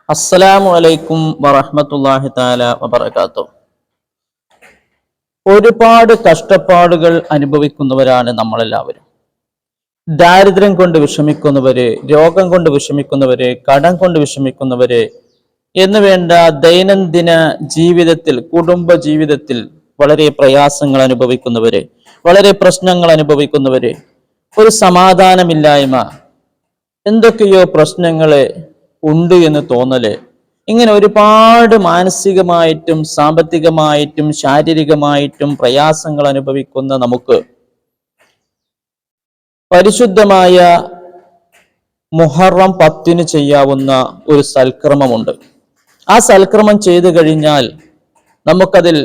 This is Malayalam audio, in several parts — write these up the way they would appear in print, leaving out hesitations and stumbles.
അസ്സലാമു അലൈക്കും വറഹ്മത്തുള്ളാഹി തആല വബറകാതുഹു. ഒരുപാട് കഷ്ടപ്പാടുകൾ അനുഭവിക്കുന്നവരാണ് നമ്മളെല്ലാവരും. ദാരിദ്ര്യം കൊണ്ട് വിഷമിക്കുന്നവര്, രോഗം കൊണ്ട് വിഷമിക്കുന്നവര്, കടം കൊണ്ട് വിഷമിക്കുന്നവര് എന്ന് വേണ്ട ദൈനംദിന ജീവിതത്തിൽ, കുടുംബ ജീവിതത്തിൽ വളരെ പ്രയാസങ്ങൾ അനുഭവിക്കുന്നവര്, വളരെ പ്രശ്നങ്ങൾ അനുഭവിക്കുന്നവര്, ഒരു സമാധാനമില്ലായ്മ, എന്തൊക്കെയോ പ്രശ്നങ്ങള് ഉണ്ട് എന്ന് തോന്നല്, ഇങ്ങനെ ഒരുപാട് മാനസികമായിട്ടും സാമ്പത്തികമായിട്ടും ശാരീരികമായിട്ടും പ്രയാസങ്ങൾ അനുഭവിക്കുന്ന നമുക്ക് പരിശുദ്ധമായ മുഹറം 10 ചെയ്യാവുന്ന ഒരു സൽക്രമമുണ്ട്. ആ സൽക്രമം ചെയ്തു കഴിഞ്ഞാൽ നമുക്കതിൽ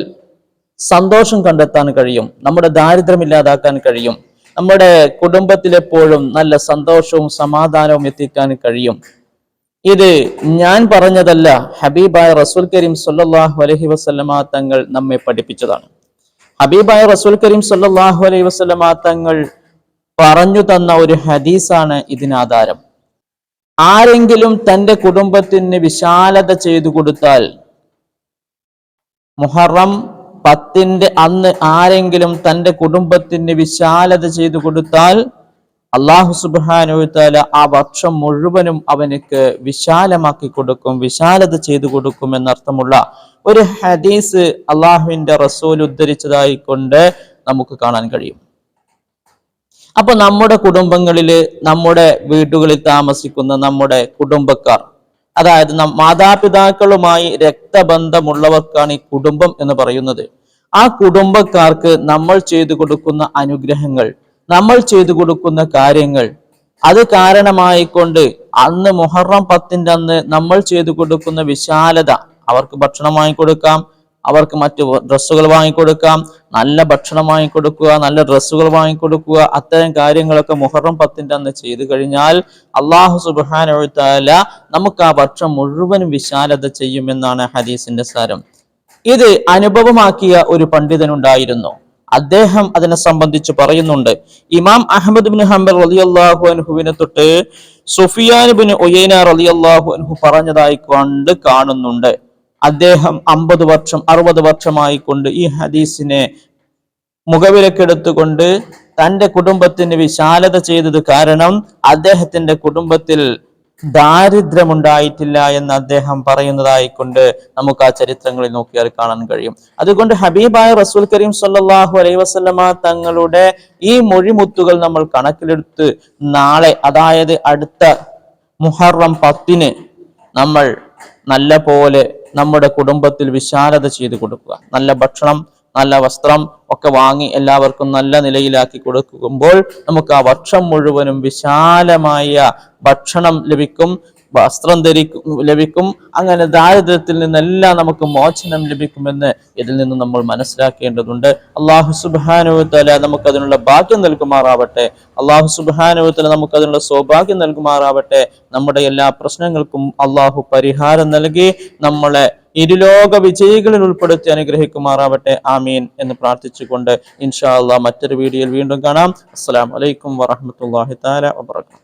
സന്തോഷം കണ്ടെത്താൻ കഴിയും, നമ്മുടെ ദാരിദ്ര്യം ഇല്ലാതാക്കാൻ കഴിയും, നമ്മുടെ കുടുംബത്തിലെപ്പോഴും നല്ല സന്തോഷവും സമാധാനവും എത്തിക്കാൻ കഴിയും. ഇത് ഞാൻ പറഞ്ഞതല്ല, ഹബീബായ റസൂൽ കരീം സല്ലല്ലാഹു അലൈഹി വസല്ലമ തങ്ങൾ നമ്മെ പഠിപ്പിച്ചതാണ്. ഹബീബായ റസൂൽ കരീം സല്ലല്ലാഹു അലൈഹി വസല്ലമ തങ്ങൾ പറഞ്ഞു തന്ന ഒരു ഹദീസാണ് ഇതിനാധാരം. ആരെങ്കിലും തന്റെ കുടുംബത്തിന് വിശാലത ചെയ്തു കൊടുത്താൽ, മുഹറം 10 അന്ന് ആരെങ്കിലും തന്റെ കുടുംബത്തിന് വിശാലത ചെയ്തു കൊടുത്താൽ അല്ലാഹു സുബ്ഹാനഹു വ തആല ആ വർഷം മുഴുവനും അവനക്ക് വിശാലമാക്കി കൊടുക്കും, വിശാലത ചെയ്തു കൊടുക്കും എന്നർത്ഥമുള്ള ഒരു ഹദീസ് അള്ളാഹുവിന്റെ റസൂൽ ഉദ്ധരിച്ചതായി കൊണ്ട് നമുക്ക് കാണാൻ കഴിയും. അപ്പൊ നമ്മുടെ കുടുംബങ്ങളില്, നമ്മുടെ വീടുകളിൽ താമസിക്കുന്ന നമ്മുടെ കുടുംബക്കാർ, അതായത് മാതാപിതാക്കളുമായി രക്തബന്ധമുള്ളവർക്കാണ് ഈ കുടുംബം എന്ന് പറയുന്നത്. ആ കുടുംബക്കാർക്ക് നമ്മൾ ചെയ്തു കൊടുക്കുന്ന അനുഗ്രഹങ്ങൾ, നമ്മൾ ചെയ്തു കൊടുക്കുന്ന കാര്യങ്ങൾ, അത് കാരണമായിക്കൊണ്ട് അന്ന് മുഹറം 10 അന്ന് നമ്മൾ ചെയ്തു കൊടുക്കുന്ന വിശാലത, അവർക്ക് ഭക്ഷണം വാങ്ങിക്കൊടുക്കാം, അവർക്ക് മറ്റു ഡ്രസ്സുകൾ വാങ്ങിക്കൊടുക്കാം, നല്ല ഭക്ഷണം വാങ്ങിക്കൊടുക്കുക, നല്ല ഡ്രസ്സുകൾ വാങ്ങിക്കൊടുക്കുക, അത്തരം കാര്യങ്ങളൊക്കെ മുഹറം 10 അന്ന് ചെയ്തു കഴിഞ്ഞാൽ അല്ലാഹു സുബ്ഹാനഹു വ തആല നമുക്ക് ആ വർഷം മുഴുവനും വിശാലത ചെയ്യുമെന്നാണ് ഹദീസിന്റെ സാരം. ഇത് അനുഭവമാക്കിയ ഒരു പണ്ഡിതനുണ്ടായിരുന്നു. അദ്ദേഹം അതിനെ സംബന്ധിച്ച് പറയുന്നുണ്ട്. ഇമാം അഹ്മദ് ബിൻ ഹംബൽ റളിയല്ലാഹു അൻഹുവിനെ തൊട്ട് സുഫിയാൻ ബിൻ ഉയൈന റളിയല്ലാഹു അൻഹു പറഞ്ഞതായി കൊണ്ട് കാണുന്നുണ്ട്. അദ്ദേഹം 50 വർഷം 60 വർഷമായി കൊണ്ട് ഈ ഹദീസിനെ മുഖവിലക്കെടുത്തുകൊണ്ട് തന്റെ കുടുംബത്തിന് വിശാലത ചെയ്തത് കാരണം അദ്ദേഹത്തിന്റെ കുടുംബത്തിൽ ദാരിദ്ര്യമുണ്ടായിട്ടില്ല എന്ന് അദ്ദേഹം പറയുന്നതായി കൊണ്ട് നമുക്ക് ആ ചരിത്രങ്ങളിൽ നോക്കിയാൽ കാണാൻ കഴിയും. അതുകൊണ്ട് ഹബീബായ റസൂൽ കരീം സല്ലല്ലാഹു അലൈഹി വസല്ലമ തങ്ങളുടെ ഈ മൊഴിമുത്തുകൾ നമ്മൾ കണക്കിലെടുത്ത് നാളെ, അതായത് അടുത്ത മുഹറം 10 നമ്മൾ നല്ല പോലെ നമ്മുടെ കുടുംബത്തിൽ വിശാലത ചെയ്തു കൊടുക്കുക. നല്ല ഭക്ഷണം, നല്ല വസ്ത്രം ഒക്കെ വാങ്ങി എല്ലാവർക്കും നല്ല നിലയിലാക്കി കൊടുക്കുമ്പോൾ നമുക്ക് ആ വർഷം മുഴുവനും വിശാലമായ ഭക്ഷണം ലഭിക്കും, വസ്ത്രം ലഭിക്കും. അങ്ങനെ ദാരിദ്ര്യത്തിൽ നിന്നെല്ലാം നമുക്ക് മോചനം ലഭിക്കുമെന്ന് ഇതിൽ നിന്ന് നമ്മൾ മനസ്സിലാക്കേണ്ടതുണ്ട്. അല്ലാഹു സുബ്ഹാനഹു വ തആല നമുക്ക് അതിനുള്ള ഭാഗ്യം നൽകുമാറാവട്ടെ. അല്ലാഹു സുബ്ഹാനഹു വ തആല നമുക്ക് അതിനുള്ള സൗഭാഗ്യം നൽകുമാറാവട്ടെ. നമ്മുടെ എല്ലാ പ്രശ്നങ്ങൾക്കും അല്ലാഹു പരിഹാരം നൽകി നമ്മളെ ഇരുലോക വിജയികളിൽ ഉൾപ്പെടുത്തി അനുഗ്രഹിക്കുമാറാവട്ടെ. ആമീൻ എന്ന് പ്രാർത്ഥിച്ചുകൊണ്ട് ഇൻഷാ അല്ലാഹ് മറ്റൊരു വീഡിയോയിൽ വീണ്ടും കാണാം. അസ്സലാമു അലൈക്കും വറഹ്മത്തുള്ളാഹി തആല വബറകാതുഹു.